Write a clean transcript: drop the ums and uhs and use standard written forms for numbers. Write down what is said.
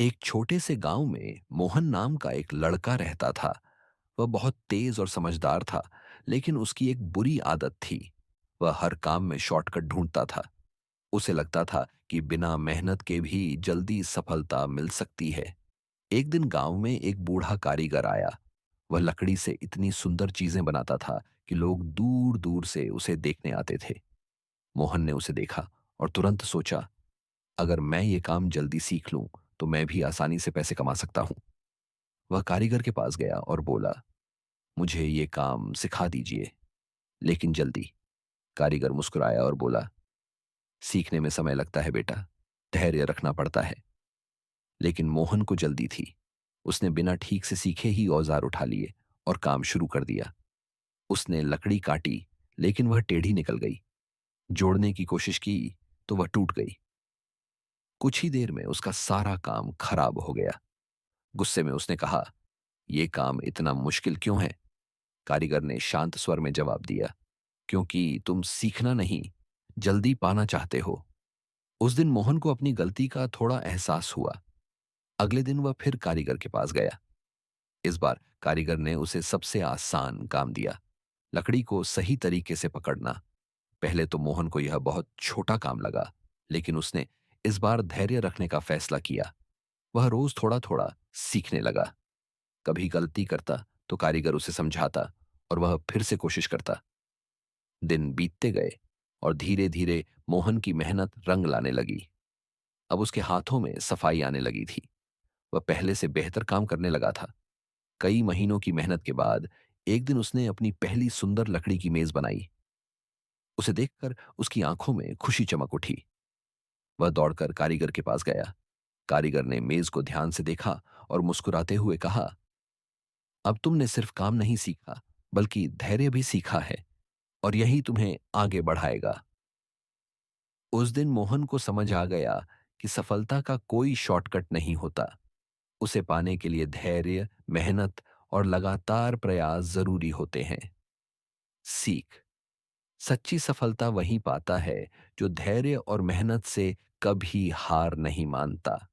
एक छोटे से गांव में मोहन नाम का एक लड़का रहता था। वह बहुत तेज और समझदार था, लेकिन उसकी एक बुरी आदत थी। वह हर काम में शॉर्टकट ढूंढता था। उसे लगता था कि बिना मेहनत के भी जल्दी सफलता मिल सकती है। एक दिन गांव में एक बूढ़ा कारीगर आया। वह लकड़ी से इतनी सुंदर चीजें बनाता था कि लोग दूर दूर से उसे देखने आते थे। मोहन ने उसे देखा और तुरंत सोचा, अगर मैं ये काम जल्दी सीख लूं तो मैं भी आसानी से पैसे कमा सकता हूं। वह कारीगर के पास गया और बोला, मुझे ये काम सिखा दीजिए, लेकिन जल्दी। कारीगर मुस्कुराया और बोला, सीखने में समय लगता है बेटा, धैर्य रखना पड़ता है। लेकिन मोहन को जल्दी थी। उसने बिना ठीक से सीखे ही औजार उठा लिए और काम शुरू कर दिया। उसने लकड़ी काटी, लेकिन वह टेढ़ी निकल गई। जोड़ने की कोशिश की तो वह टूट गई। कुछ ही देर में उसका सारा काम खराब हो गया। गुस्से में उसने कहा, यह काम इतना मुश्किल क्यों है? कारीगर ने शांत स्वर में जवाब दिया, क्योंकि तुम सीखना नहीं, जल्दी पाना चाहते हो। उस दिन मोहन को अपनी गलती का थोड़ा एहसास हुआ। अगले दिन वह फिर कारीगर के पास गया। इस बार कारीगर ने उसे सबसे आसान काम दिया, लकड़ी को सही तरीके से पकड़ना। पहले तो मोहन को यह बहुत छोटा काम लगा, लेकिन उसने इस बार धैर्य रखने का फैसला किया। वह रोज थोड़ा थोड़ा सीखने लगा। कभी गलती करता तो कारीगर उसे समझाता और वह फिर से कोशिश करता। दिन बीतते गए और धीरे धीरे मोहन की मेहनत रंग लाने लगी। अब उसके हाथों में सफाई आने लगी थी। वह पहले से बेहतर काम करने लगा था। कई महीनों की मेहनत के बाद एक दिन उसने अपनी पहली सुंदर लकड़ी की मेज बनाई। उसे देखकर उसकी आंखों में खुशी चमक उठी। वह दौड़कर कारीगर के पास गया। कारीगर ने मेज को ध्यान से देखा और मुस्कुराते हुए कहा, अब तुमने सिर्फ काम नहीं सीखा, बल्कि धैर्य भी सीखा है, और यही तुम्हें आगे बढ़ाएगा। उस दिन मोहन को समझ आ गया कि सफलता का कोई शॉर्टकट नहीं होता। उसे पाने के लिए धैर्य, मेहनत और लगातार प्रयास जरूरी होते हैं। सीख। सच्ची सफलता वही पाता है जो धैर्य और मेहनत से कभी हार नहीं मानता।